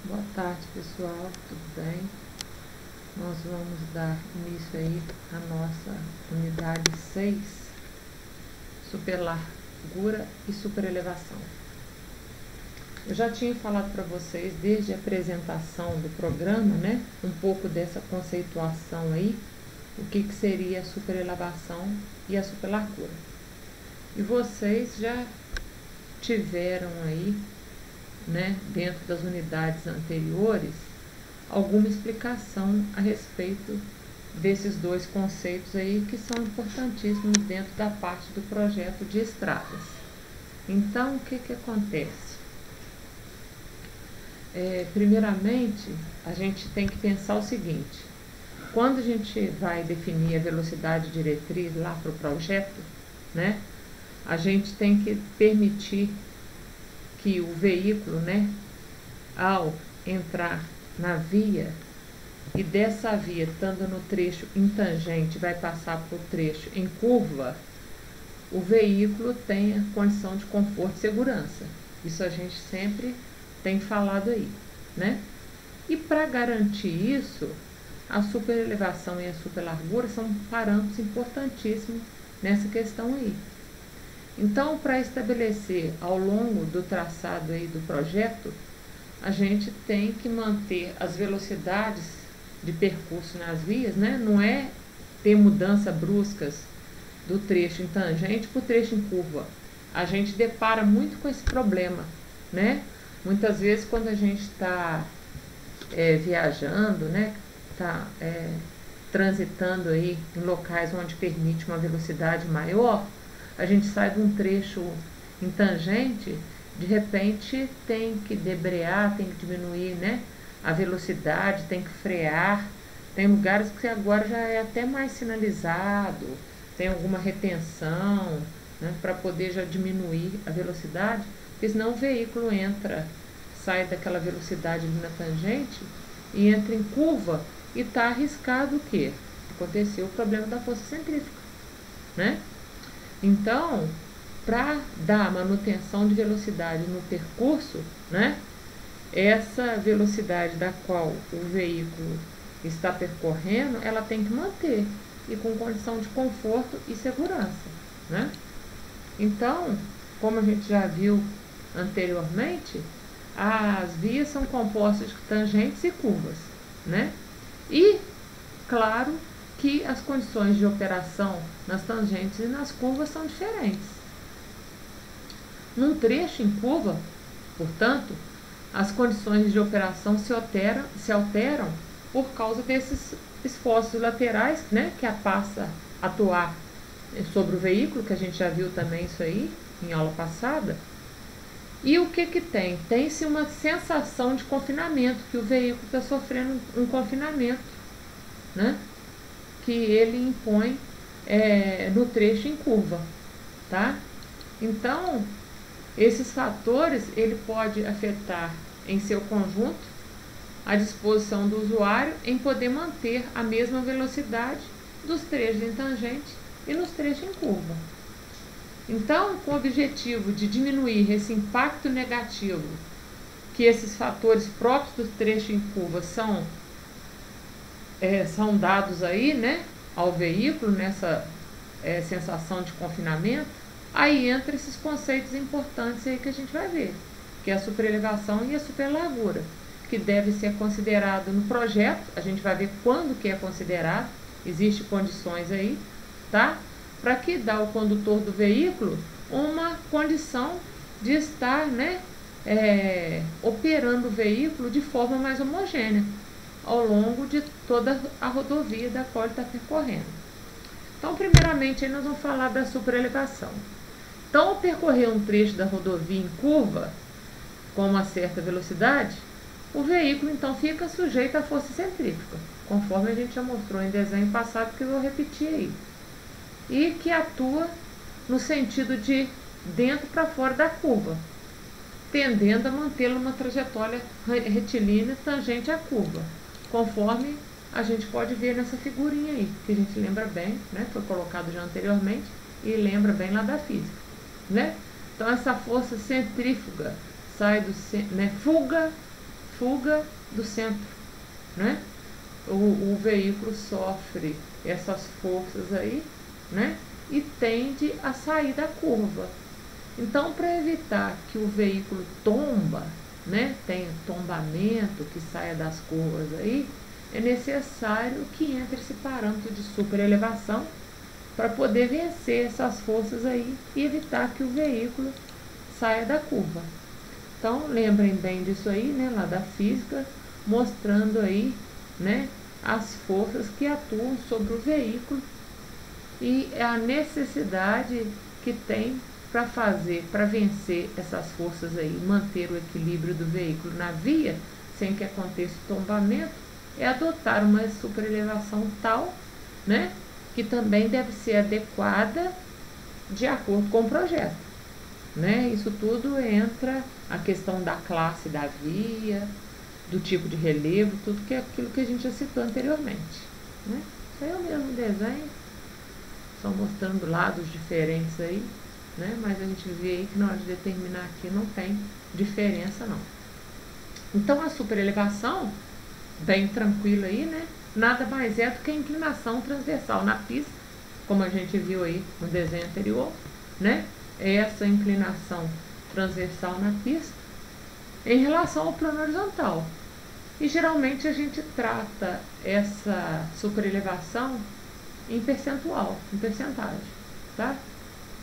Boa tarde, pessoal, tudo bem? Nós vamos dar início aí à nossa unidade 6, superlargura e superelevação. Eu já tinha falado para vocês desde a apresentação do programa, né, um pouco dessa conceituação aí, o que seria a superelevação e a superlargura. E vocês já tiveram aí, né, dentro das unidades anteriores, alguma explicação a respeito desses dois conceitos aí que são importantíssimos dentro da parte do projeto de estradas. Então, o que acontece? Primeiramente, a gente tem que pensar o seguinte: quando a gente vai definir a velocidade diretriz lá para o projeto, né, a gente tem que permitir que o veículo, né, ao entrar na via e dessa via, estando no trecho em tangente, vai passar para o trecho em curva, o veículo tenha condição de conforto e segurança. Isso a gente sempre tem falado aí, né? E para garantir isso, a superelevação e a superlargura são parâmetros importantíssimos nessa questão aí. Então, para estabelecer ao longo do traçado aí do projeto, a gente tem que manter as velocidades de percurso nas vias, né? Não é ter mudanças bruscas do trecho em tangente para o trecho em curva. A gente depara muito com esse problema, né? Muitas vezes quando a gente está viajando, né? Está transitando aí em locais onde permite uma velocidade maior, a gente sai de um trecho em tangente, de repente tem que debrear, tem que diminuir, né, a velocidade, tem que frear. Tem lugares que agora já é até mais sinalizado, tem alguma retenção, né, para poder já diminuir a velocidade, porque senão o veículo sai daquela velocidade ali na tangente e entra em curva e está arriscado o quê? Aconteceu o problema da força centrífuga, né? Então, para dar manutenção de velocidade no percurso, né, essa velocidade da qual o veículo está percorrendo, ela tem que manter, e com condição de conforto e segurança, né? Então, como a gente já viu anteriormente, as vias são compostas de tangentes e curvas, né? E, claro, que as condições de operação nas tangentes e nas curvas são diferentes. Num trecho em curva, portanto, as condições de operação se alteram por causa desses esforços laterais, né, que passa a atuar sobre o veículo, que a gente já viu também isso aí em aula passada. E o que tem? Tem-se uma sensação de confinamento, que o veículo está sofrendo um confinamento, né, que ele impõe no trecho em curva, tá? Então, esses fatores, ele pode afetar em seu conjunto a disposição do usuário em poder manter a mesma velocidade dos trechos em tangente e nos trechos em curva. Então, com o objetivo de diminuir esse impacto negativo que esses fatores próprios do trecho em curva são dados aí, né, ao veículo nessa sensação de confinamento, aí entra esses conceitos importantes aí que a gente vai ver, que é a superelevação e a superlargura, que deve ser considerado no projeto. A gente vai ver quando que é considerado, existem condições aí, tá? Para que dá ao condutor do veículo uma condição de estar, né, operando o veículo de forma mais homogênea ao longo de toda a rodovia da qual ele está percorrendo. Então, primeiramente, aí nós vamos falar da superelevação. Então, ao percorrer um trecho da rodovia em curva, com uma certa velocidade, o veículo, então, fica sujeito à força centrífuga, conforme a gente já mostrou em desenho passado, que eu vou repetir aí, e que atua no sentido de dentro para fora da curva, tendendo a mantê-lo numa trajetória retilínea tangente à curva, conforme a gente pode ver nessa figurinha aí, que a gente lembra bem, né, foi colocado já anteriormente, e lembra bem lá da física, né? Então, essa força centrífuga sai do, né, fuga, fuga do centro, né? O veículo sofre essas forças aí, né? E tende a sair da curva. Então, para evitar que o veículo tomba, né, tenha tombamento, que saia das curvas aí, é necessário que entre esse parâmetro de superelevação para poder vencer essas forças aí e evitar que o veículo saia da curva. Então, lembrem bem disso aí, né, lá da física, mostrando aí, né, as forças que atuam sobre o veículo e a necessidade que tem para vencer essas forças aí, manter o equilíbrio do veículo na via, sem que aconteça o tombamento, é adotar uma superelevação tal, né, que também deve ser adequada de acordo com o projeto, né? Isso tudo entra a questão da classe da via, do tipo de relevo, tudo que é aquilo que a gente já citou anteriormente, né? Isso aí é o mesmo desenho, só mostrando lados diferentes aí, né? Mas a gente vê aí que na hora de determinar aqui não tem diferença não. Então a superelevação, bem tranquilo aí, né? Nada mais é do que a inclinação transversal na pista, como a gente viu aí no desenho anterior, né? Essa inclinação transversal na pista em relação ao plano horizontal. E geralmente a gente trata essa superelevação em percentual, em percentagem, tá?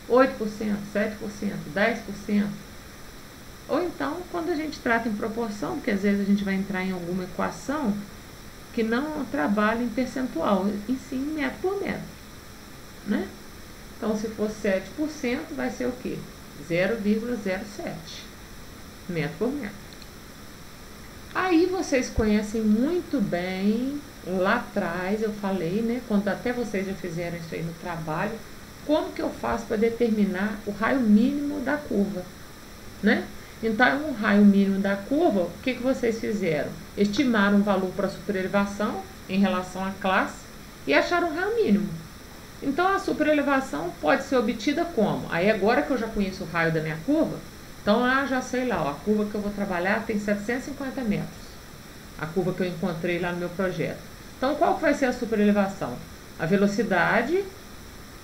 8%, 7%, 10%. Ou então, quando a gente trata em proporção, porque às vezes a gente vai entrar em alguma equação que não trabalha em percentual, e sim em metro por metro, né? Então, se for 7%, vai ser o quê? 0,07 metro por metro. Aí vocês conhecem muito bem, lá atrás eu falei, né, quando até vocês já fizeram isso aí no trabalho, como que eu faço para determinar o raio mínimo da curva, né? Então, o raio mínimo da curva, o que vocês fizeram? Estimaram um valor para a superelevação em relação à classe e acharam o raio mínimo. Então, a superelevação pode ser obtida como? Aí, agora que eu já conheço o raio da minha curva, então, já sei lá, ó, a curva que eu vou trabalhar tem 750 metros. A curva que eu encontrei lá no meu projeto. Então, qual que vai ser a superelevação? A velocidade,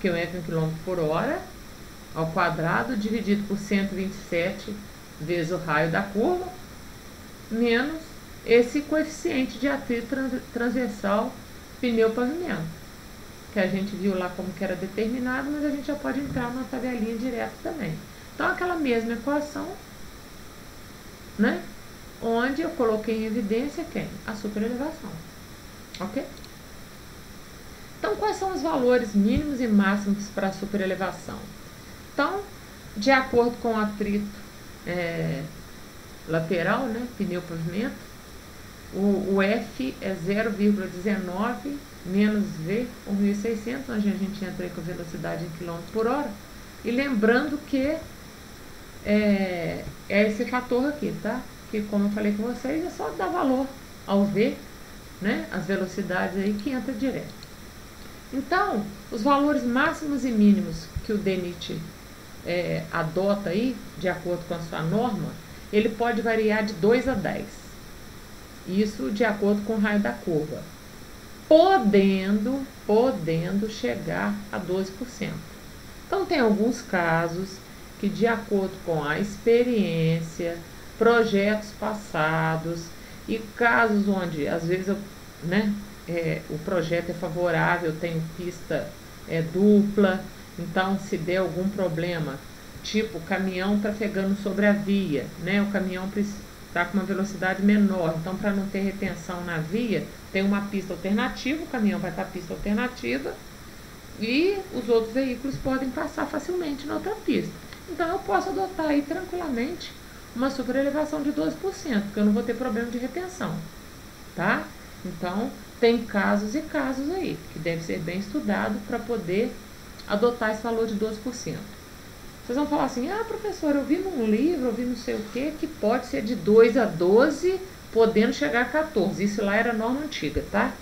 que eu entro em quilômetro por hora, ao quadrado, dividido por 127 vezes o raio da curva, menos esse coeficiente de atrito transversal pneu-pavimento, que a gente viu lá como que era determinado, mas a gente já pode entrar numa tabelinha direto também. Então, aquela mesma equação, né, onde eu coloquei em evidência quem? A superelevação, ok? Então, quais são os valores mínimos e máximos para a superelevação? Então, de acordo com o atrito lateral, né, pneu-pavimento, o F é 0,19 menos V por 1.600, onde a gente entra aí com a velocidade em km por hora. E lembrando que é esse fator aqui, tá? Que, como eu falei com vocês, é só dar valor ao V, né, as velocidades aí que entra direto. Então, os valores máximos e mínimos que o DENIT adota aí, de acordo com a sua norma, ele pode variar de 2 a 10. Isso de acordo com o raio da curva. Podendo chegar a 12%. Então, tem alguns casos que, de acordo com a experiência, projetos passados e casos onde, às vezes, o projeto é favorável, tem pista dupla, então, se der algum problema, tipo o caminhão trafegando sobre a via, né? O caminhão está com uma velocidade menor, então, para não ter retenção na via, tem uma pista alternativa, o caminhão vai para a pista alternativa e os outros veículos podem passar facilmente na outra pista. Então, eu posso adotar aí tranquilamente uma superelevação de 12%, porque eu não vou ter problema de retenção, tá? Então, tem casos e casos aí, que deve ser bem estudado para poder adotar esse valor de 12%. Vocês vão falar assim, professor, eu vi num livro, eu vi não sei o que pode ser de 2 a 12, podendo chegar a 14. Isso lá era norma antiga, tá?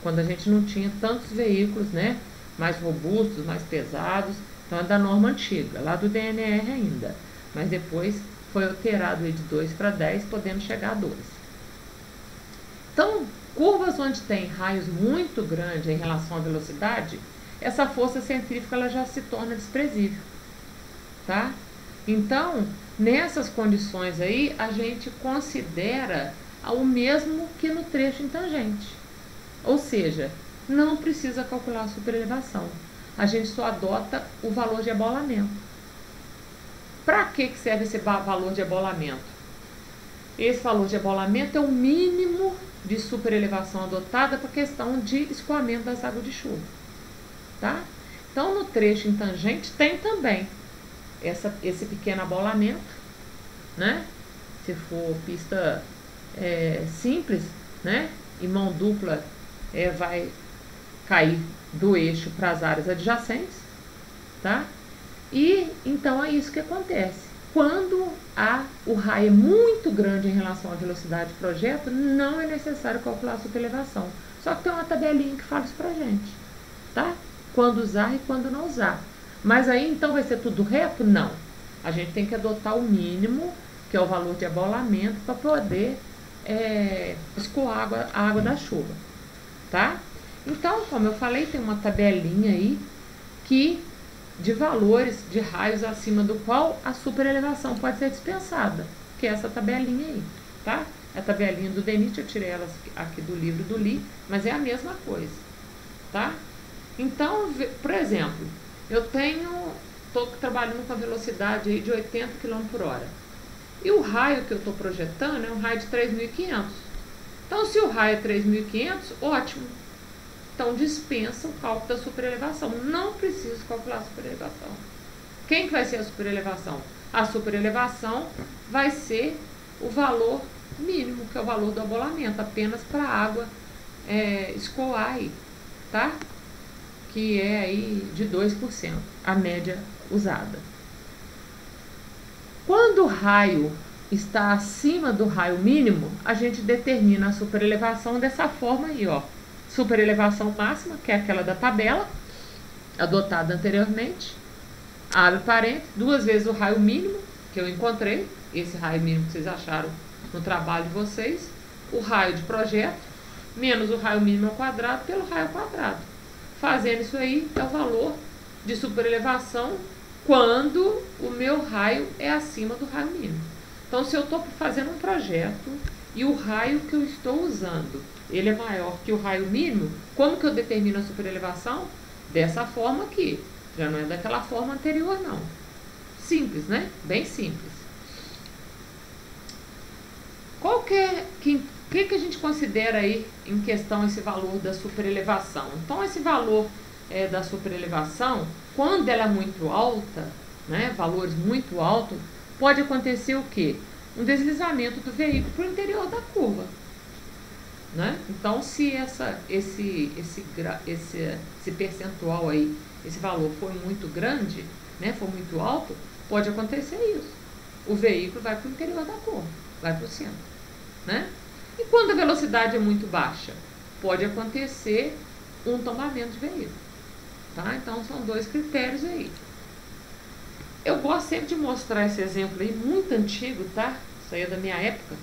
Quando a gente não tinha tantos veículos, né, mais robustos, mais pesados, então é da norma antiga, lá do DNR ainda. Mas depois foi alterado de 2 para 10, podendo chegar a 12. Então, curvas onde tem raios muito grandes em relação à velocidade, essa força centrífuga ela já se torna desprezível, tá? Então, nessas condições aí, a gente considera o mesmo que no trecho em tangente. Ou seja, não precisa calcular a superelevação. A gente só adota o valor de abolamento. Para que serve esse valor de abolamento? Esse valor de abolamento é o mínimo de superelevação adotada para a questão de escoamento das águas de chuva. Tá? Então, no trecho em tangente tem também esse pequeno abolamento, né? Se for pista simples, né? E mão dupla vai cair do eixo para as áreas adjacentes, tá? E então é isso que acontece. Quando o raio é muito grande em relação à velocidade do projeto, não é necessário calcular a superelevação. Só que tem uma tabelinha que fala isso pra gente, tá? Quando usar e quando não usar. Mas aí então vai ser tudo reto? Não. A gente tem que adotar o mínimo, que é o valor de abolamento, para poder escoar a água da chuva, tá? Então, como eu falei, tem uma tabelinha aí de valores de raios acima do qual a superelevação pode ser dispensada, que é essa tabelinha aí, tá? É a tabelinha do DENIT, eu tirei ela aqui do livro do Lee, mas é a mesma coisa, tá? Então, por exemplo, eu estou trabalhando com a velocidade aí de 80 km por hora. E o raio que eu estou projetando é um raio de 3.500. Então, se o raio é 3.500, ótimo. Então, dispensa o cálculo da superelevação. Não preciso calcular a superelevação. Quem que vai ser a superelevação? A superelevação vai ser o valor mínimo, que é o valor do abolamento, apenas para a água escoar aí, tá? Que é aí de 2%, a média usada. Quando o raio está acima do raio mínimo, a gente determina a superelevação dessa forma aí, ó. Superelevação máxima, que é aquela da tabela, adotada anteriormente, abre parênteses, 2 vezes o raio mínimo, que eu encontrei, esse raio mínimo que vocês acharam no trabalho de vocês, o raio de projeto, menos o raio mínimo ao quadrado pelo raio ao quadrado. Fazendo isso aí, é o valor de superelevação quando o meu raio é acima do raio mínimo. Então, se eu estou fazendo um projeto e o raio que eu estou usando, ele é maior que o raio mínimo, como que eu determino a superelevação? Dessa forma aqui. Já não é daquela forma anterior, não. Simples, né? Bem simples. O que a gente considera aí em questão esse valor da superelevação? Então, esse valor da superelevação, quando ela é muito alta, né, valores muito altos, pode acontecer o quê? Um deslizamento do veículo para o interior da curva. Né? Então, se esse percentual aí, esse valor for muito grande, né, for muito alto, pode acontecer isso. O veículo vai para o interior da curva, vai para o centro. Né? E quando a velocidade é muito baixa, pode acontecer um tombamento de veículo. Tá? Então, são 2 critérios aí. Eu gosto sempre de mostrar esse exemplo aí, muito antigo, tá? Isso aí é da minha época.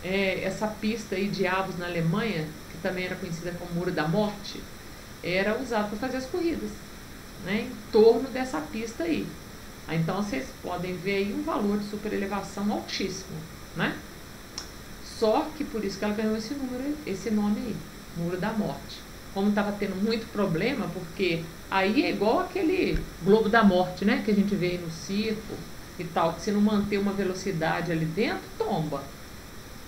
Essa pista aí de Avos na Alemanha, que também era conhecida como Muro da Morte, era usada para fazer as corridas, né, em torno dessa pista aí. Então vocês podem ver aí um valor de superelevação altíssimo, né? Só que por isso que ela ganhou esse nome aí, Muro da Morte. Como estava tendo muito problema, porque aí é igual aquele Globo da Morte, né, que a gente vê aí no circo e tal, que se não manter uma velocidade ali dentro, tomba.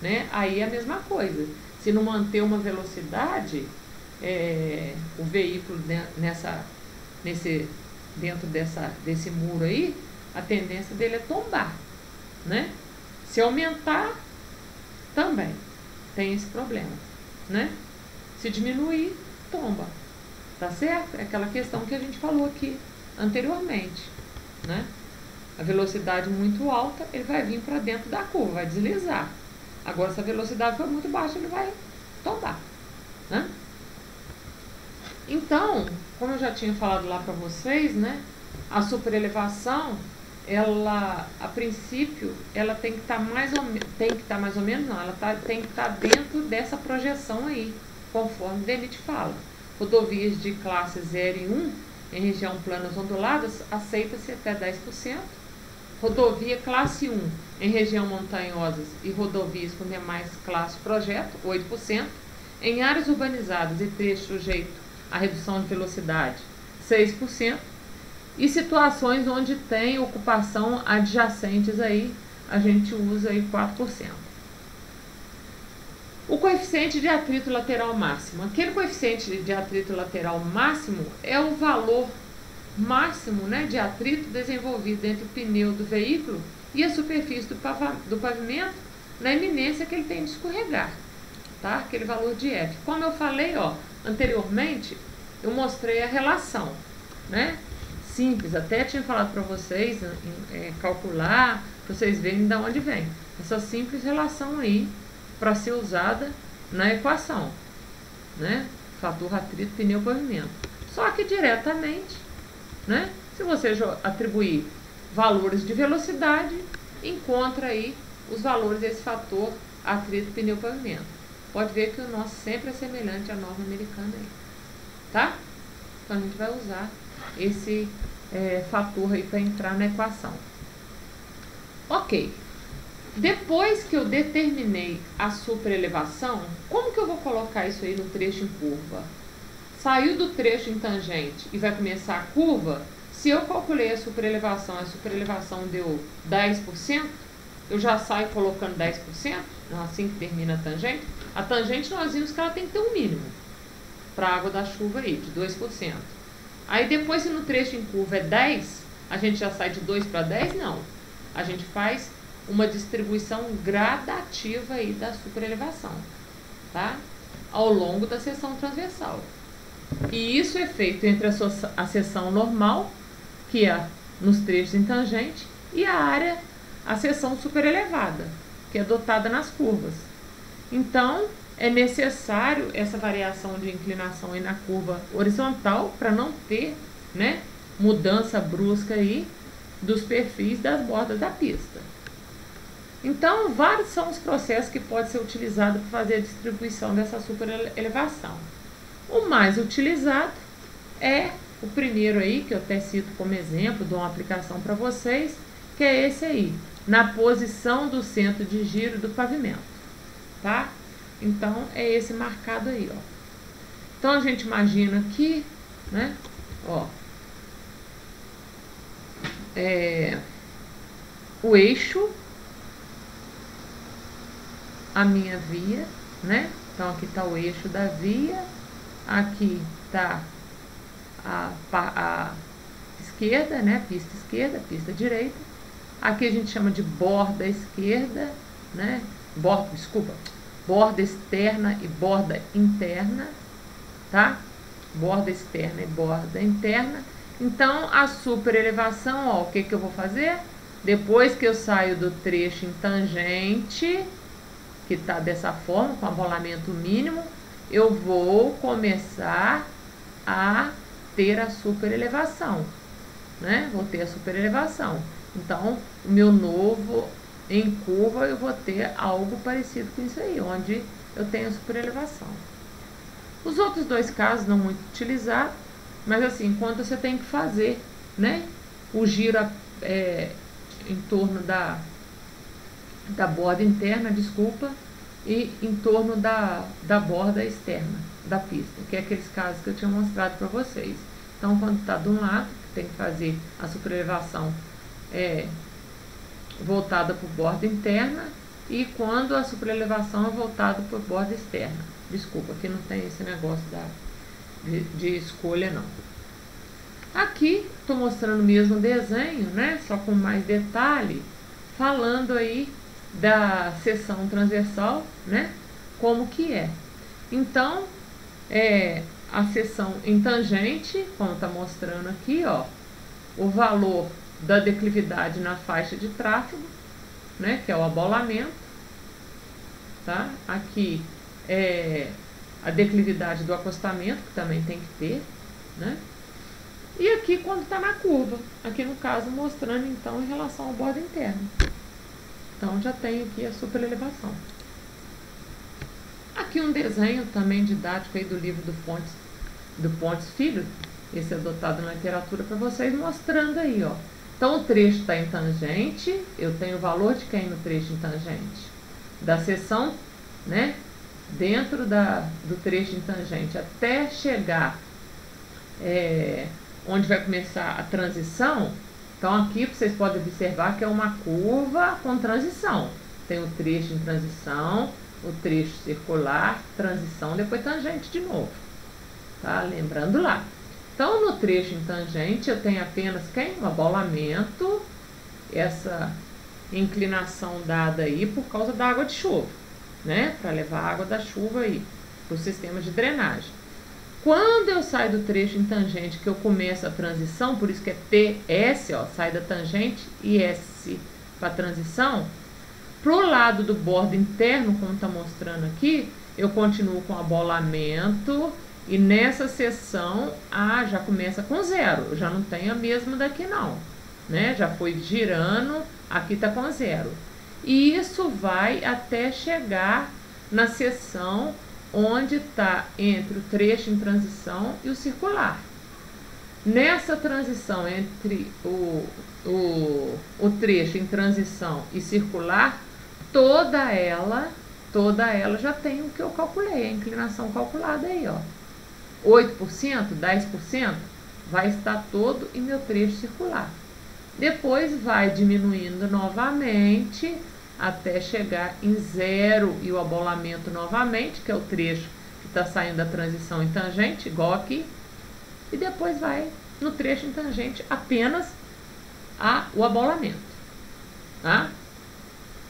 Né? Aí é a mesma coisa. Se não manter uma velocidade, o veículo dentro desse muro aí, a tendência dele é tombar. Né? Se aumentar, também tem esse problema. Né? Se diminuir, tomba. Tá certo? É aquela questão que a gente falou aqui anteriormente. Né? A velocidade muito alta, ele vai vir para dentro da curva, vai deslizar. Agora, se a velocidade for muito baixa, ele vai tombar. Né? Então, como eu já tinha falado lá para vocês, né, a superelevação ela, a princípio, ela tem que estar mais ou menos, não, ela tem que estar dentro dessa projeção aí, conforme o DENIT fala. Rodovias de classe 0 e 1, em região planas onduladas, aceita-se até 10%. Rodovia classe 1, em região montanhosas e rodovias com demais classes projeto, 8%. Em áreas urbanizadas e trechos sujeitos à redução de velocidade, 6%. E situações onde tem ocupação adjacentes aí, a gente usa aí 4%. O coeficiente de atrito lateral máximo. Aquele coeficiente de atrito lateral máximo é o valor máximo, né, de atrito desenvolvido entre o pneu do veículo e a superfície do pavimento na iminência que ele tem de escorregar, tá? Aquele valor de F. Como eu falei, ó, anteriormente, eu mostrei a relação, né? Simples, até tinha falado para vocês calcular, para vocês verem de onde vem. Essa simples relação aí, para ser usada na equação, né? Fator atrito, pneu, pavimento. Só que diretamente, né? Se você atribuir valores de velocidade, encontra aí os valores desse fator atrito, pneu, pavimento. Pode ver que o nosso sempre é semelhante à norma americana aí, tá? Então a gente vai usar esse fator aí para entrar na equação. Ok. Depois que eu determinei a superelevação, como que eu vou colocar isso aí no trecho em curva? Saiu do trecho em tangente e vai começar a curva, se eu calculei a superelevação deu 10%, eu já saio colocando 10%, assim que termina a tangente. A tangente nós vimos que ela tem que ter um mínimo para a água da chuva aí, de 2%. Aí depois, se no trecho em curva é 10, a gente já sai de 2 para 10? Não. A gente faz uma distribuição gradativa aí da superelevação, tá? Ao longo da seção transversal. E isso é feito entre a seção normal, que é nos trechos em tangente, e a seção superelevada, que é dotada nas curvas. Então, é necessário essa variação de inclinação aí na curva horizontal para não ter, né, mudança brusca aí dos perfis das bordas da pista. Então, vários são os processos que podem ser utilizados para fazer a distribuição dessa superelevação. O mais utilizado é o primeiro aí, que eu até cito como exemplo, dou uma aplicação para vocês, que é esse aí, na posição do centro de giro do pavimento, tá? Então, é esse marcado aí, ó. Então, a gente imagina aqui, né, ó, o eixo, a minha via, né? Então, aqui está o eixo da via, aqui está a esquerda, né? Pista esquerda, pista direita. Aqui a gente chama de borda esquerda, né? Borda externa e borda interna, tá? Borda externa e borda interna. Então, a superelevação, ó, o que que eu vou fazer? Depois que eu saio do trecho em tangente, que está dessa forma, com abolamento mínimo, eu vou começar a ter a superelevação, né? Vou ter a superelevação. Então, o meu novo em curva, eu vou ter algo parecido com isso aí, onde eu tenho a superelevação. Os outros dois casos não muito utilizados, mas assim, enquanto você tem que fazer, né, o giro em torno da borda interna, desculpa, e em torno da borda externa da pista, que é aqueles casos que eu tinha mostrado para vocês. Então, quando está de um lado, tem que fazer a superelevação voltada para a borda interna, e quando a superelevação é voltada para a borda externa. Desculpa, aqui não tem esse negócio de escolha, não. Aqui, estou mostrando o mesmo desenho, né, só com mais detalhe, falando aí da seção transversal, né, como que é. Então, a seção em tangente, como está mostrando aqui, ó, o valor da declividade na faixa de tráfego, né, que é o abolamento, tá? Aqui é a declividade do acostamento, que também tem que ter, né? E aqui quando está na curva, aqui no caso mostrando então em relação ao bordo interno. Então já tem aqui a superelevação. Aqui um desenho também didático aí do livro do Pontes Filho, esse é adotado na literatura para vocês, mostrando aí, ó. Então o trecho está em tangente, eu tenho o valor de quem no trecho em tangente? Da seção, né? Dentro do trecho em tangente, até chegar onde vai começar a transição. Então aqui vocês podem observar que é uma curva com transição. Tem o trecho em transição, o trecho circular, transição, depois tangente de novo. Tá? Lembrando lá. Então no trecho em tangente eu tenho apenas quem? Um abolamento, essa inclinação dada aí por causa da água de chuva, né? Para levar a água da chuva aí para o sistema de drenagem. Quando eu saio do trecho em tangente, que eu começo a transição, por isso que é TS, ó, sai da tangente e S para transição, pro lado do bordo interno, como está mostrando aqui, eu continuo com abolamento e nessa seção já começa com 0, eu já não tenho a mesma daqui não, né? Já foi girando, aqui está com 0. E isso vai até chegar na seção onde está entre o trecho em transição e o circular. Nessa transição entre o trecho em transição e circular, toda ela já tem o que eu calculei, a inclinação calculada aí, ó. 8%, 10% vai estar todo em meu trecho circular. Depois vai diminuindo novamente até chegar em 0 e o abolamento novamente, que é o trecho que está saindo da transição em tangente, igual aqui. E depois vai no trecho em tangente apenas o abolamento. Tá?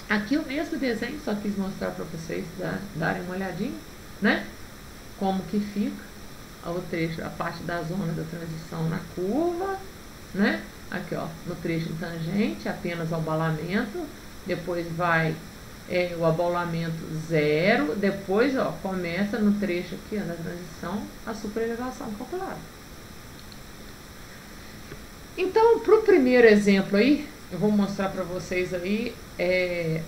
Aqui o mesmo desenho, só quis mostrar para vocês darem uma olhadinha, né? Como que fica o trecho, a parte da zona da transição na curva, né? Aqui, ó, no trecho em tangente, apenas o abolamento. Depois vai o abolamento 0. Depois, ó, começa no trecho aqui, ó, da transição, a superelevação calculada. Então, para o primeiro exemplo aí, eu vou mostrar para vocês aí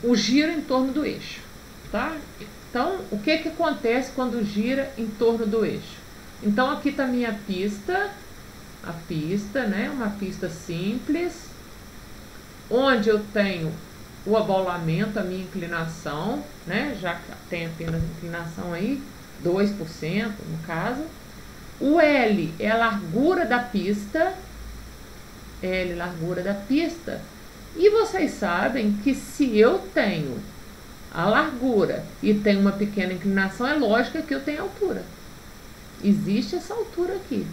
o giro em torno do eixo, tá? Então, o que acontece quando gira em torno do eixo? Então, aqui está a minha pista, né? Uma pista simples, onde eu tenho o abolamento, a minha inclinação, né? Já tem apenas inclinação aí, 2% no caso. O L é a largura da pista, largura da pista. E vocês sabem que se eu tenho a largura e tenho uma pequena inclinação, é lógico que eu tenho altura. Existe essa altura aqui,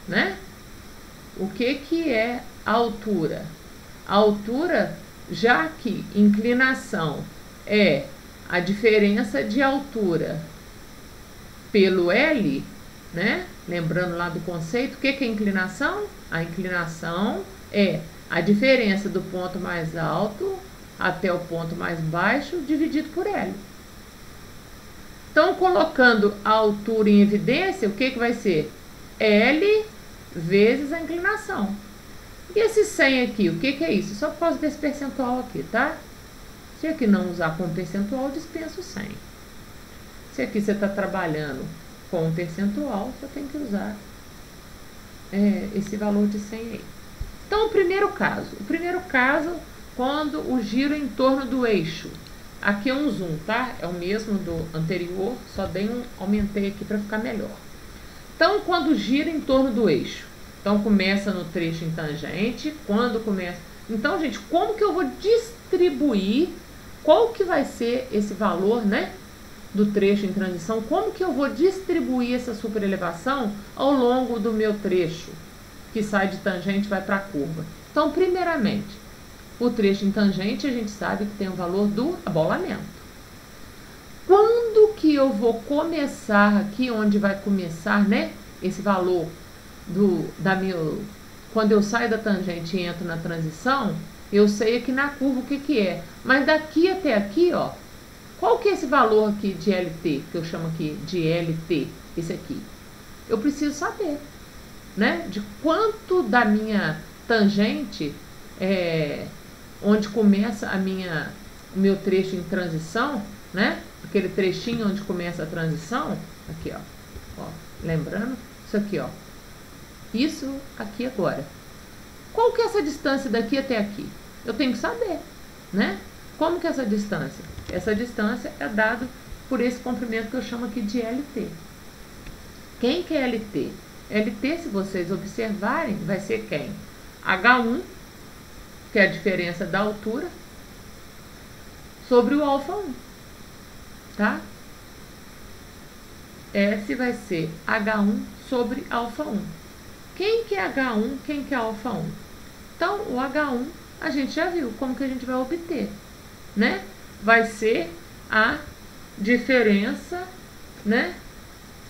né? O que é a altura? A altura, já que inclinação é a diferença de altura pelo L, né? Lembrando lá do conceito, o que é inclinação? A inclinação é a diferença do ponto mais alto até o ponto mais baixo dividido por L. Então, colocando a altura em evidência, o que vai ser? L vezes a inclinação. E esse 100 aqui, o que é isso? Só por causa desse percentual aqui, tá? Se aqui não usar como percentual, dispensa o 100. Se aqui você está trabalhando com um percentual, você tem que usar esse valor de 100 aí. Então, o primeiro caso, quando o giro em torno do eixo. Aqui é um zoom, tá? É o mesmo do anterior, só aumentei aqui para ficar melhor. Então, quando gira em torno do eixo. Então, começa no trecho em tangente, quando começa... Então, gente, como que eu vou distribuir, qual que vai ser esse valor, né, do trecho em transição? Como que eu vou distribuir essa superelevação ao longo do meu trecho, que sai de tangente e vai para a curva? Então, primeiramente, o trecho em tangente, a gente sabe que tem o valor do abolamento. Quando que eu vou começar aqui, onde vai começar, né, esse valor quando eu saio da tangente e entro na transição, eu sei aqui na curva o que é. Mas daqui até aqui, ó, qual que é esse valor aqui de LT, que eu chamo aqui de LT, esse aqui? Eu preciso saber. né? De quanto da minha tangente, onde começa o meu trecho em transição, né? Aquele trechinho onde começa a transição, aqui, ó, lembrando, isso aqui, ó, isso aqui agora. Qual que é essa distância daqui até aqui? Eu tenho que saber, né? Como que é essa distância? Essa distância é dada por esse comprimento que eu chamo aqui de LT. Quem que é LT? LT, se vocês observarem, vai ser quem? H1, que é a diferença da altura, sobre o alfa1, tá? S vai ser H1 sobre alfa1. Quem que é H1, quem que é alfa1? Então, o H1, a gente já viu como que a gente vai obter, né? Vai ser a diferença, né?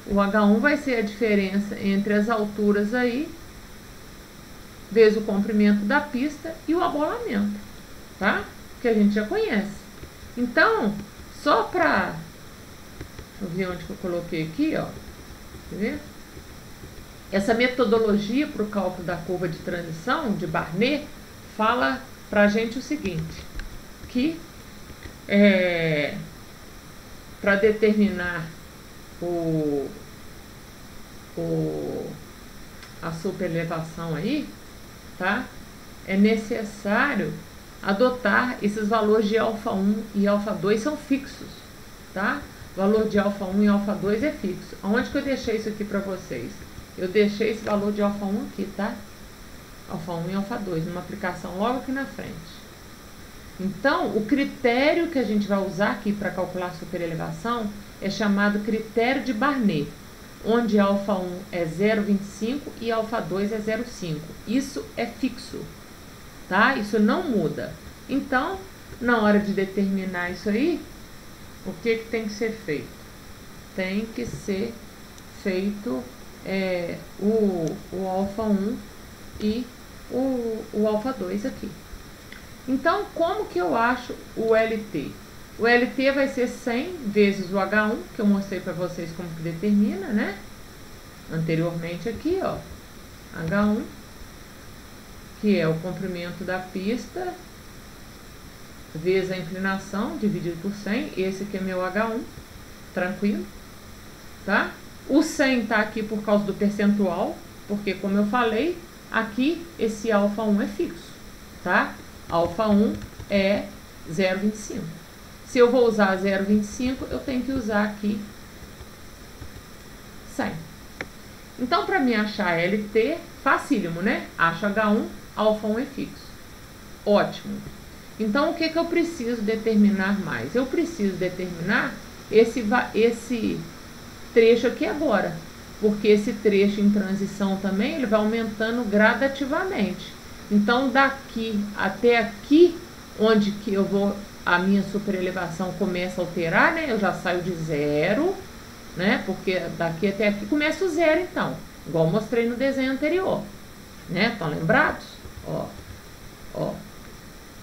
O H1 vai ser a diferença entre as alturas aí, vezes o comprimento da pista e o abolamento, tá? Que a gente já conhece. Então, só para... Deixa eu ver onde que eu coloquei aqui, ó. Quer ver? Essa metodologia para o cálculo da curva de transição de Barnett fala para a gente o seguinte, que para determinar a superelevação aí, tá? É necessário adotar esses valores de alfa1 e alfa2 são fixos, tá? O valor de alfa1 e alfa2 é fixo. Aonde que eu deixei isso aqui para vocês? Eu deixei esse valor de alfa1 aqui, tá? Alfa1 e alfa2, numa aplicação logo aqui na frente. Então, o critério que a gente vai usar aqui para calcular a superelevação é chamado critério de Barnett, onde alfa1 é 0,25 e alfa2 é 0,5. Isso é fixo, tá? Isso não muda. Então, na hora de determinar isso aí, o que tem que ser feito? Tem que ser feito o alfa1 e o alfa2 aqui. Então, como que eu acho o LT? O LT vai ser 100 vezes o H1, que eu mostrei para vocês como que determina, né? Anteriormente aqui, ó. H1, que é o comprimento da pista, vezes a inclinação, dividido por 100. Esse aqui é meu H1, tranquilo, tá? O 100 tá aqui por causa do percentual, porque como eu falei, aqui esse alfa1 é fixo, tá? Alfa1 é 0,25. Se eu vou usar 0,25, eu tenho que usar aqui 100. Então, para mim achar LT, facílimo, né? Acho H1, alfa1 é fixo. Ótimo. Então, o que que eu preciso determinar mais? Eu preciso determinar esse trecho aqui agora, porque esse trecho em transição também, ele vai aumentando gradativamente. Então, daqui até aqui, onde que eu vou, a minha superelevação começa a alterar, né? Eu já saio de 0, né? Porque daqui até aqui começa o 0, então. Igual eu mostrei no desenho anterior, né? Estão lembrados? Ó.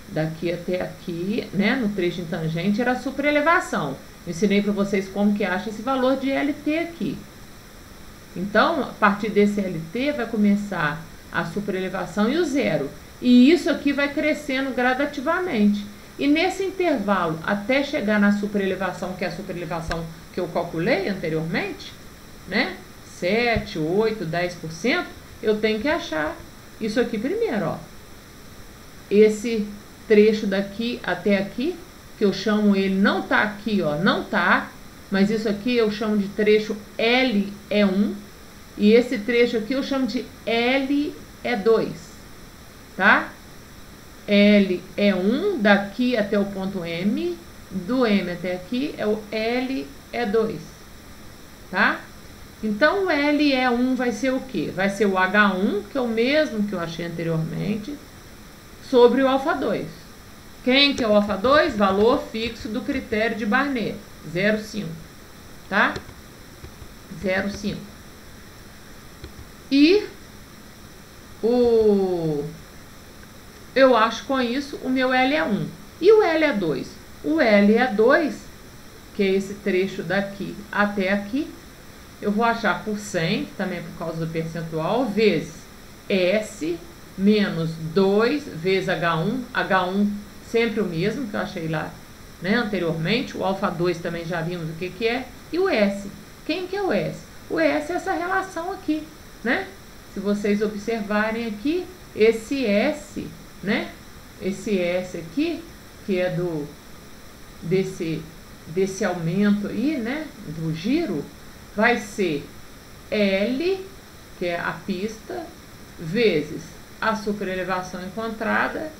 Daqui até aqui, né? No trecho em tangente era a superelevação. Ensinei para vocês como que acha esse valor de LT aqui. Então, a partir desse LT vai começar a superelevação e o 0. E isso aqui vai crescendo gradativamente. E nesse intervalo, até chegar na superelevação, que é a superelevação que eu calculei anteriormente, né? 7, 8, 10%, eu tenho que achar isso aqui primeiro, ó. Esse trecho daqui até aqui, que eu chamo ele, não tá aqui, ó, não tá, mas isso aqui eu chamo de trecho LE1, e esse trecho aqui eu chamo de LE2, tá? LE1 daqui até o ponto M, do M até aqui é o LE2, tá? Então, o LE1 vai ser o quê? Vai ser o H1, que é o mesmo que eu achei anteriormente, sobre o alfa2. Quem que é o alfa2? Valor fixo do critério de Barnett, 0,5, tá? 0,5. E eu acho com isso o meu LE1. E o LE2? O LE2, que é esse trecho daqui até aqui, eu vou achar por 100, que também é por causa do percentual, vezes S menos 2 vezes H1 sempre o mesmo, que eu achei lá, né, anteriormente, o alfa 2 também já vimos o que é, e o S. Quem que é o S? O S é essa relação aqui, né? Se vocês observarem aqui, esse S, né? Esse S aqui, que é desse aumento aí, né? Do giro, vai ser L, que é a pista, vezes a superelevação encontrada,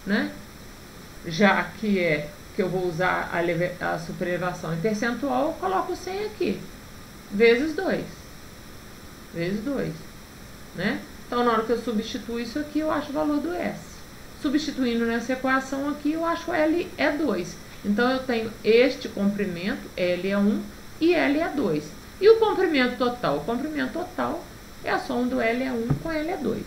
né? Já que eu vou usar a superelevação em percentual, eu coloco 100 aqui, vezes 2. Vezes 2, né? Então, na hora que eu substituo isso aqui, eu acho o valor do S. Substituindo nessa equação aqui, eu acho L é 2. Então, eu tenho este comprimento, L é 1 e L é 2. E o comprimento total? O comprimento total é a soma do L é 1 com L é 2.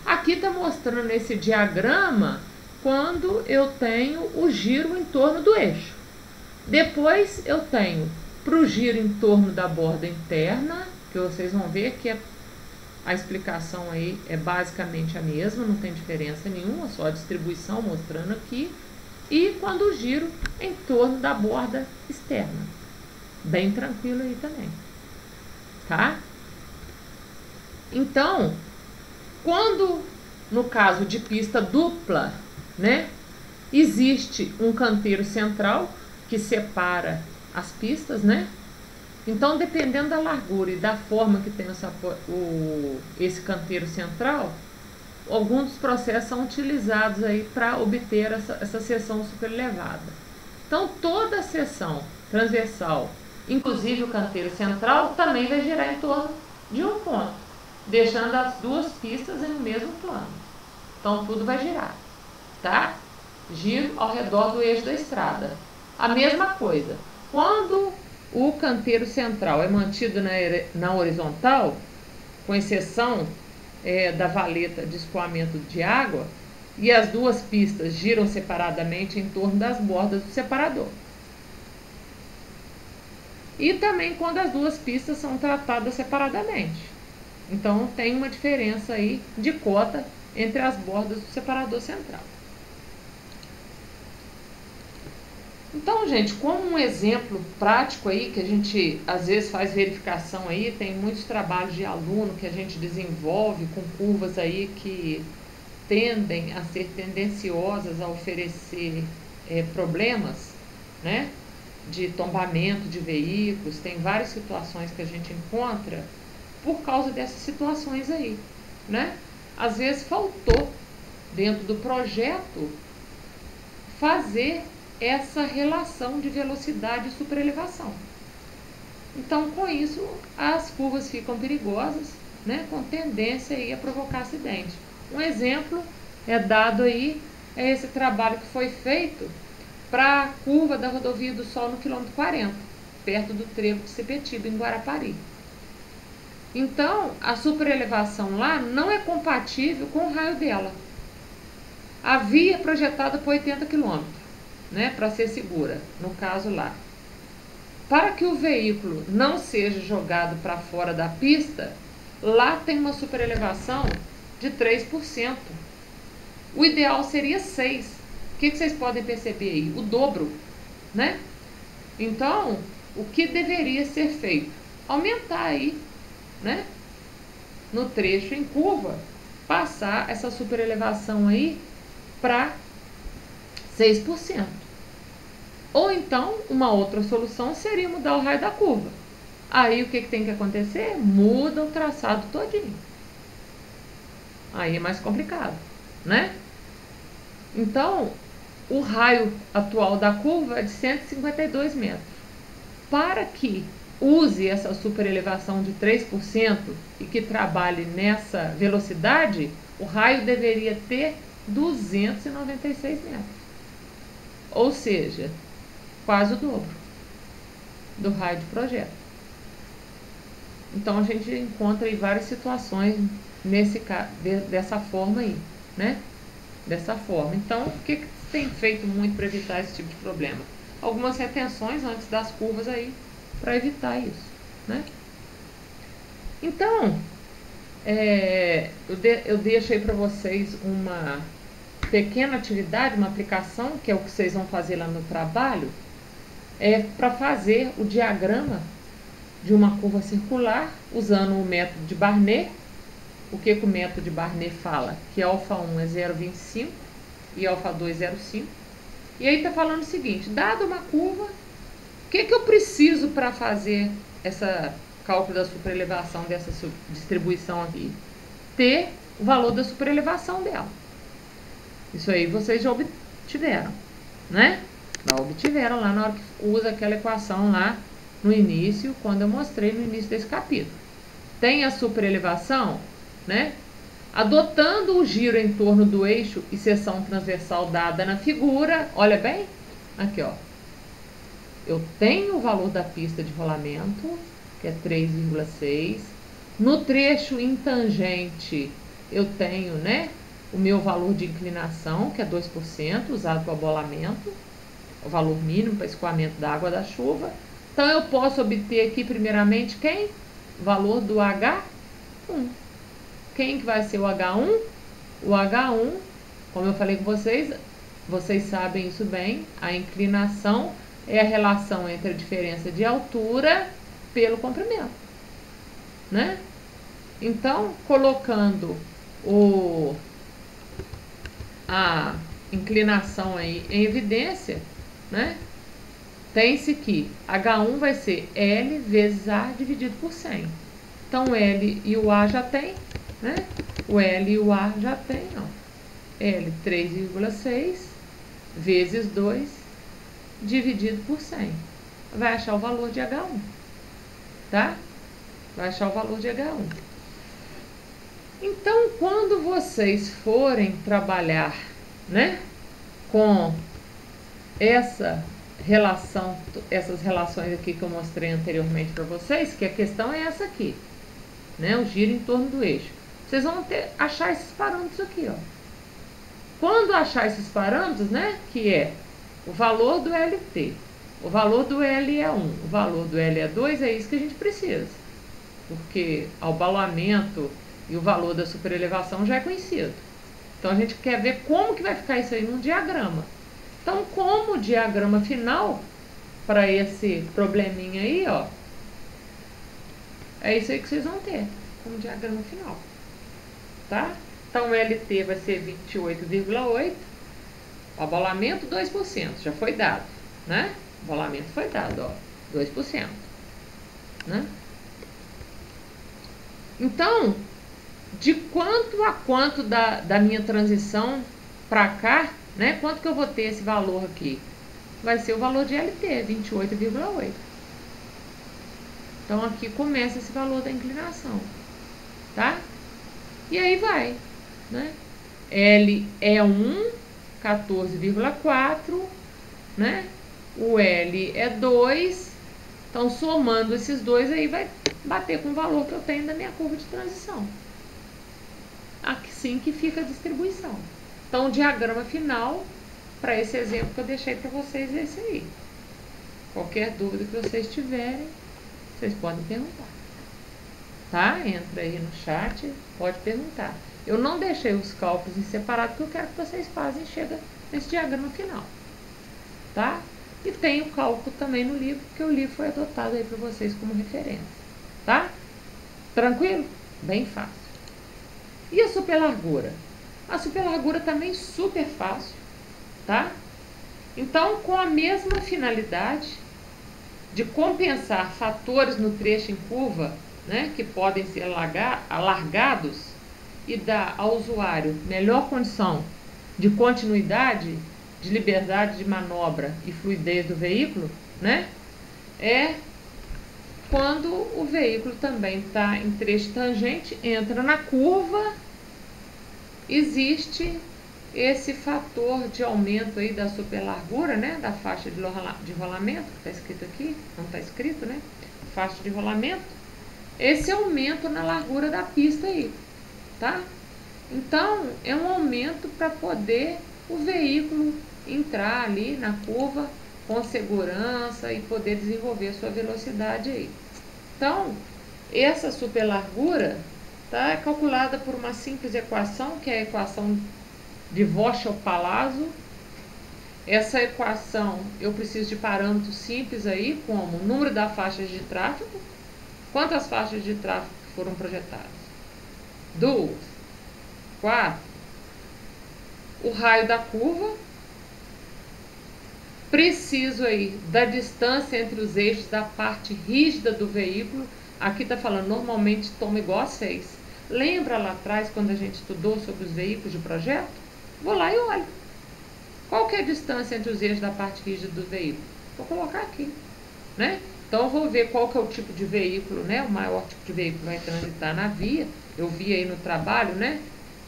Aqui está mostrando esse diagrama quando eu tenho o giro em torno do eixo. Depois eu tenho para o giro em torno da borda interna, que vocês vão ver que a explicação aí é basicamente a mesma, não tem diferença nenhuma, só a distribuição mostrando aqui. E quando o giro em torno da borda externa. Bem tranquilo aí também. Tá? Então, quando, no caso de pista dupla, né, existe um canteiro central que separa as pistas, né? Então, dependendo da largura e da forma que tem esse canteiro central, alguns dos processos são utilizados aí para obter essa seção superelevada. Então, toda a seção transversal, inclusive o canteiro central, também vai girar em torno de um ponto, deixando as duas pistas em um mesmo plano. Então, tudo vai girar, tá? Giro ao redor do eixo da estrada. A mesma coisa, quando o canteiro central é mantido na horizontal, com exceção da valeta de escoamento de água, e as duas pistas giram separadamente em torno das bordas do separador. E também quando as duas pistas são tratadas separadamente. Então, tem uma diferença aí de cota entre as bordas do separador central. Então, gente, como um exemplo prático aí, que a gente às vezes faz verificação aí, tem muitos trabalhos de aluno que a gente desenvolve com curvas aí que tendem a ser tendenciosas a oferecer problemas, né, de tombamento de veículos. Tem várias situações que a gente encontra por causa dessas situações aí, né? Às vezes faltou dentro do projeto fazer essa relação de velocidade e superelevação. Então, com isso, as curvas ficam perigosas, né, com tendência aí a provocar acidente. Um exemplo dado aí, é esse trabalho que foi feito para a curva da Rodovia do Sol no quilômetro 40, perto do trevo de Sepetiba, em Guarapari. Então, a superelevação lá não é compatível com o raio dela. A via projetada por 80 km, né, para ser segura, no caso lá. Para que o veículo não seja jogado para fora da pista, lá tem uma superelevação de 3%. O ideal seria 6%. O que vocês podem perceber aí? O dobro, né? Então, o que deveria ser feito? Aumentar aí, né, no trecho em curva, passar essa superelevação aí para 6%. Ou então, uma outra solução seria mudar o raio da curva. Aí, o que tem que acontecer? Muda o traçado todinho. Aí é mais complicado, né? Então, o raio atual da curva é de 152 metros. Para que use essa superelevação de 3% e que trabalhe nessa velocidade, o raio deveria ter 296 metros. Ou seja, quase o dobro do raio de projeto. Então, a gente encontra aí várias situações dessa forma aí, né? Dessa forma. Então, o que tem feito muito para evitar esse tipo de problema? Algumas retenções antes das curvas aí, para evitar isso. né? Então, eu deixo aí para vocês uma pequena atividade, uma aplicação, que é o que vocês vão fazer lá no trabalho, para fazer o diagrama de uma curva circular usando o método de Barnett. O que o método de Barnett fala? Que α1 é 0,25 e α2 0,5. E aí está falando o seguinte: dada uma curva, o que eu preciso para fazer esse cálculo da superelevação dessa distribuição aqui? Ter o valor da superelevação dela. Isso aí vocês já obtiveram, né? Já obtiveram lá na hora que usa aquela equação lá no início, quando eu mostrei no início desse capítulo. Tem a superelevação, né? Adotando o giro em torno do eixo e seção transversal dada na figura, olha bem, aqui ó, eu tenho o valor da pista de rolamento, que é 3,6, no trecho intangente eu tenho, né, o meu valor de inclinação, que é 2%, usado para o abolamento, o valor mínimo para escoamento da água da chuva. Então eu posso obter aqui primeiramente quem? O valor do H1. Quem que vai ser o H1? O H1, como eu falei com vocês, vocês sabem isso bem, a inclinação é a relação entre a diferença de altura pelo comprimento, né? Então, colocando a inclinação aí em evidência, né? Tem-se que H1 vai ser L vezes A dividido por 100. Então, L e o A já tem, né? O L e o A já tem, ó. L 3,6 vezes 2 dividido por 100. Vai achar o valor de H1, tá? Vai achar o valor de H1. Então, quando vocês forem trabalhar, né, com essas relações aqui que eu mostrei anteriormente para vocês, que a questão é essa aqui, né, o giro em torno do eixo. Vocês vão achar esses parâmetros aqui, ó. Quando achar esses parâmetros, né, que é o valor do LT, o valor do L é 1, o valor do L é 2, é isso que a gente precisa. Porque o abalamento e o valor da superelevação já é conhecido. Então, a gente quer ver como que vai ficar isso aí num diagrama. Então, como diagrama final para esse probleminha aí, ó, é isso aí que vocês vão ter como diagrama final, tá? Então, o LT vai ser 28,8, o abalamento 2%, já foi dado, né? O abalamento foi dado, ó, 2%, né? Então, de quanto a quanto da minha transição para cá, né? Quanto que eu vou ter esse valor aqui? Vai ser o valor de LT, 28,8. Então, aqui começa esse valor da inclinação, tá? E aí vai, né? L é 1, 14,4, né? O L é 2. Então, somando esses dois aí, vai bater com o valor que eu tenho da minha curva de transição. Assim que fica a distribuição. Então, o diagrama final, para esse exemplo que eu deixei para vocês, é esse aí. Qualquer dúvida que vocês tiverem, vocês podem perguntar. Tá? Entra aí no chat, pode perguntar. Eu não deixei os cálculos em separado, porque eu quero que vocês façam e chega nesse diagrama final. Tá? E tem o cálculo também no livro, porque o livro foi adotado aí para vocês como referência. Tá? Tranquilo? Bem fácil. E a superlargura? A superlargura também super fácil, tá? Então, com a mesma finalidade de compensar fatores no trecho em curva, né, que podem ser alargados e dar ao usuário melhor condição de continuidade, de liberdade de manobra e fluidez do veículo, né, é quando o veículo também está em trecho tangente, entra na curva, existe esse fator de aumento aí da superlargura, né, da faixa de rolamento, está escrito aqui, não está escrito, né, faixa de rolamento, esse aumento na largura da pista aí, tá? Então, é um aumento para poder o veículo entrar ali na curva com segurança e poder desenvolver a sua velocidade aí, Então, essa superlargura tá, é calculada por uma simples equação, que é a equação de Voschel-Palazzo. Essa equação eu preciso de parâmetros simples aí, como o número das faixas de tráfego, quantas faixas de tráfego foram projetadas, 2, 4, o raio da curva, preciso aí da distância entre os eixos da parte rígida do veículo. Aqui está falando, normalmente toma igual a 6. Lembra lá atrás, quando a gente estudou sobre os veículos de projeto? Vou lá e olho. Qual que é a distância entre os eixos da parte rígida do veículo? Vou colocar aqui, né? Então, eu vou ver qual que é o tipo de veículo, né? O maior tipo de veículo vai transitar na via. Eu vi aí no trabalho, né?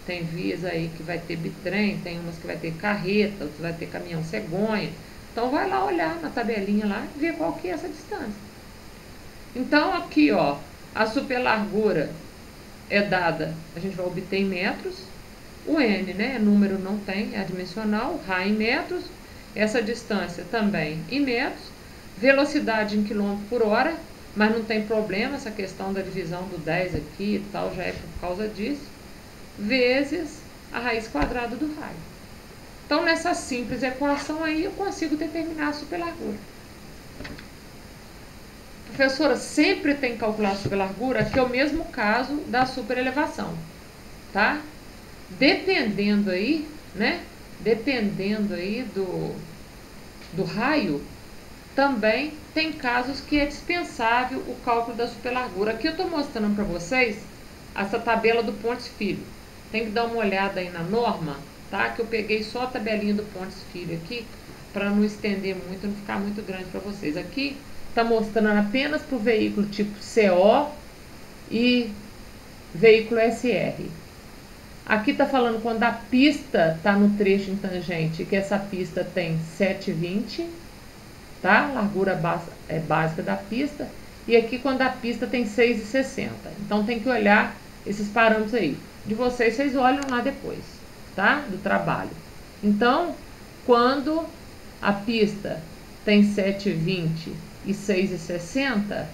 Tem vias aí que vai ter bitrem, tem umas que vai ter carreta, outras vai ter caminhão cegonha. Então, vai lá olhar na tabelinha lá e ver qual que é essa distância. Então, aqui, ó, a superlargura é dada, a gente vai obter em metros. O N, né, número não tem, é adimensional, Ra em metros. Essa distância também em metros. Velocidade em quilômetro por hora, mas não tem problema, essa questão da divisão do 10 aqui e tal, já é por causa disso. Vezes a raiz quadrada do raio. Então, nessa simples equação aí, eu consigo determinar a superlargura. Professora, sempre tem que calcular a superlargura, que é o mesmo caso da superelevação, tá? Dependendo aí, né? Dependendo aí do raio, também tem casos que é dispensável o cálculo da superlargura. Aqui eu estou mostrando para vocês essa tabela do Pontes Filho. Tem que dar uma olhada aí na norma, tá? Que eu peguei só a tabelinha do Pontes Filho aqui, para não estender muito, não ficar muito grande para vocês. Aqui está mostrando apenas para o veículo tipo CO e veículo SR. Aqui está falando quando a pista está no trecho em tangente, que essa pista tem 7,20, tá? Largura básica da pista. E aqui quando a pista tem 6,60. Então tem que olhar esses parâmetros aí. De vocês olham lá depois, tá? Do trabalho. Então, quando a pista tem 7,20 e 6,60,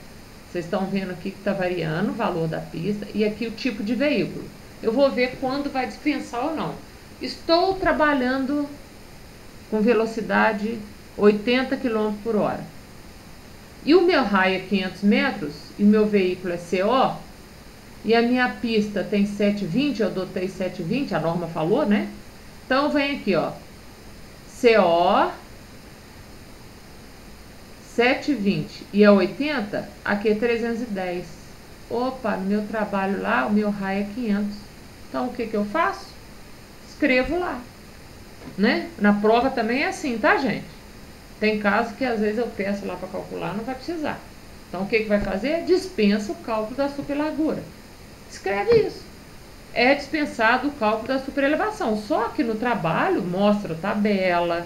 vocês estão vendo aqui que está variando o valor da pista. E aqui o tipo de veículo. Eu vou ver quando vai dispensar ou não. Estou trabalhando com velocidade 80 km por hora. E o meu raio é 500 metros, e o meu veículo é CO, e a minha pista tem 7,20, eu adotei 7,20, a norma falou, né? Então, vem aqui, ó, CO, 7,20 e é 80, aqui é 310. Opa, no meu trabalho lá, o meu raio é 500. Então, o que que eu faço? Escrevo lá, né? Na prova também é assim, tá, gente? Tem casos que às vezes eu peço lá para calcular, não vai precisar. Então, o que que vai fazer? Dispensa o cálculo da superlargura. Escreve isso. É dispensado o cálculo da superelevação. Só que no trabalho mostra tabela,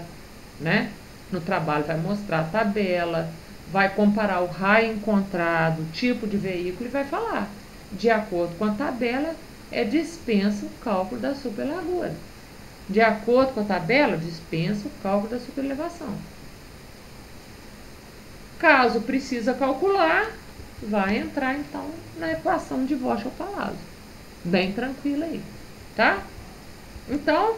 né? No trabalho vai mostrar a tabela, vai comparar o raio encontrado, o tipo de veículo e vai falar. De acordo com a tabela, dispensa o cálculo da superlargura. De acordo com a tabela, dispensa o cálculo da superelevação. Caso precisa calcular, vai entrar então na equação de Voschel-Palazzo. Bem tranquila aí, tá? Então,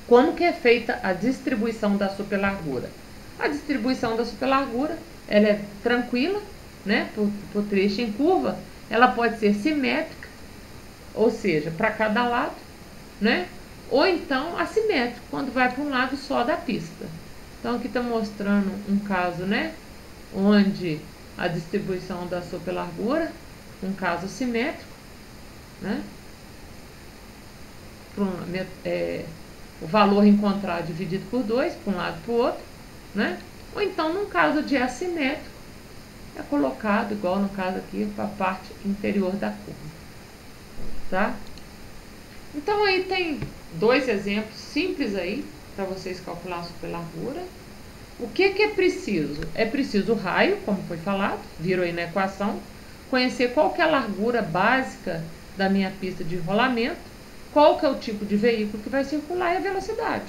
como que é feita a distribuição da superlargura? A distribuição da superlargura, ela é tranquila, né? Por trecho em curva, ela pode ser simétrica, ou seja, para cada lado, né? Ou então assimétrico, quando vai para um lado só da pista. Então, aqui está mostrando um caso, né? Onde a distribuição da superlargura, um caso simétrico, né? O valor encontrado dividido por 2, para um lado e para o outro, né? Ou então, num caso de assimétrico, é colocado, igual no caso aqui, para a parte interior da curva, tá? Então, aí tem dois exemplos simples aí, para vocês calcular a superlargura. O que que é preciso? É preciso o raio, como foi falado, viram aí na equação, conhecer qual que é a largura básica da minha pista de rolamento, qual que é o tipo de veículo que vai circular e a velocidade.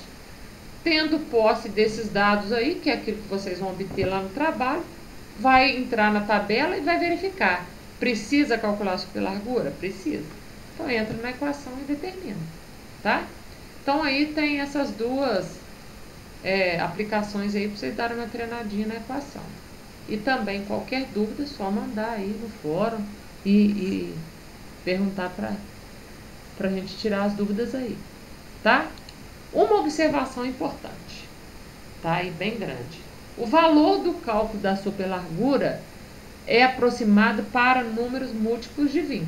Tendo posse desses dados aí, que é aquilo que vocês vão obter lá no trabalho, vai entrar na tabela e vai verificar. Precisa calcular a superlargura? Precisa. Então entra na equação e determina, tá? Então aí tem essas duas aplicações aí para vocês darem uma treinadinha na equação. E também qualquer dúvida é só mandar aí no fórum e perguntar para a gente tirar as dúvidas aí, tá? Uma observação importante, tá? E bem grande. O valor do cálculo da superlargura é aproximado para números múltiplos de 20,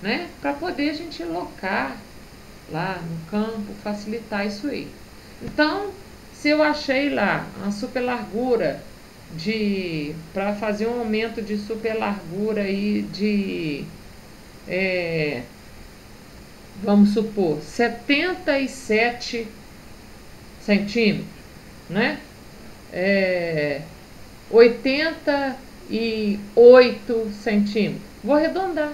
né? Para poder a gente locar lá no campo, facilitar isso aí. Então, se eu achei lá uma superlargura para fazer um aumento de superlargura aí vamos supor, 77 centímetros, né? 88 centímetros. Vou arredondar,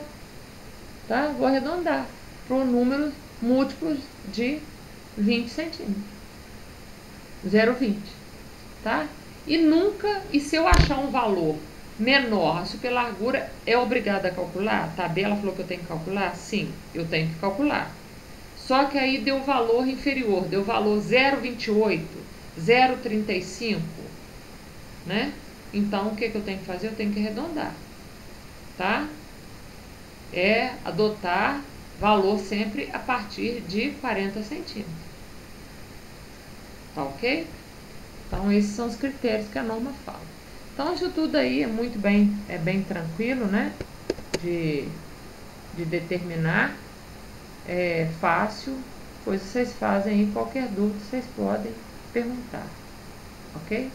tá? Vou arredondar para números múltiplos de 20 centímetros. 0,20, tá? E se eu achar um valor menor, a superlargura é obrigada a calcular? A tabela falou que eu tenho que calcular? Sim, eu tenho que calcular. Só que aí deu valor inferior, deu valor 0,28, 0,35, né? Então, o que eu tenho que fazer? Eu tenho que arredondar, tá? É adotar valor sempre a partir de 40 centímetros. Tá ok? Então, esses são os critérios que a norma fala. Então, isso tudo aí é bem tranquilo, né? De determinar. É fácil. Depois vocês fazem aí, qualquer dúvida vocês podem perguntar. Ok?